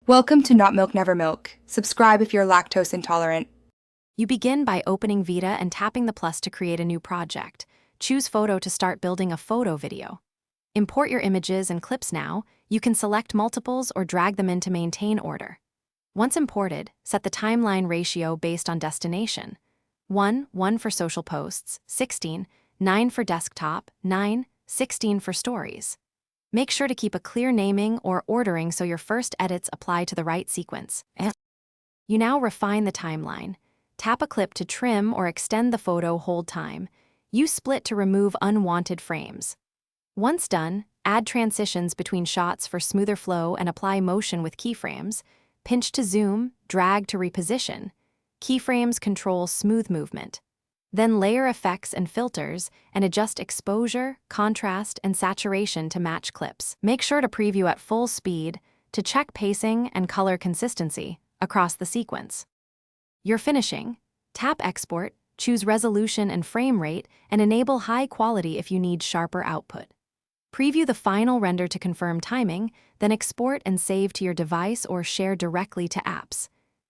Welcome to Not Milk Never Milk. Subscribe if you're lactose intolerant. You begin by opening Vita and tapping the plus to create a new project. Choose Photo to start building a photo video. Import your images and clips now. You can select multiples or drag them in to maintain order. Once imported, set the timeline ratio based on destination. 1 for social posts, 16, 9 for desktop, 9, 16 for stories. Make sure to keep a clear naming or ordering so your first edits apply to the right sequence. You now refine the timeline. Tap a clip to trim or extend the photo hold time. Use split to remove unwanted frames. Once done, add transitions between shots for smoother flow and apply motion with keyframes. Pinch to zoom, drag to reposition. Keyframes control smooth movement. Then layer effects and filters and adjust exposure, contrast, and saturation to match clips. Make sure to preview at full speed to check pacing and color consistency across the sequence. You're finishing. Tap Export, choose resolution and frame rate, and enable high quality if you need sharper output. Preview the final render to confirm timing, then export and save to your device or share directly to apps.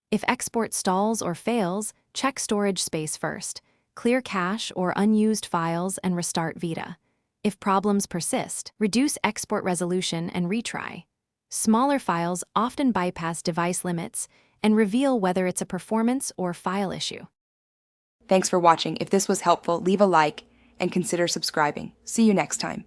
If export stalls or fails, check storage space first. Clear cache or unused files and restart Vita. If problems persist, reduce export resolution and retry. Smaller files often bypass device limits and reveal whether it's a performance or file issue. Thanks for watching. If this was helpful, leave a like and consider subscribing. See you next time.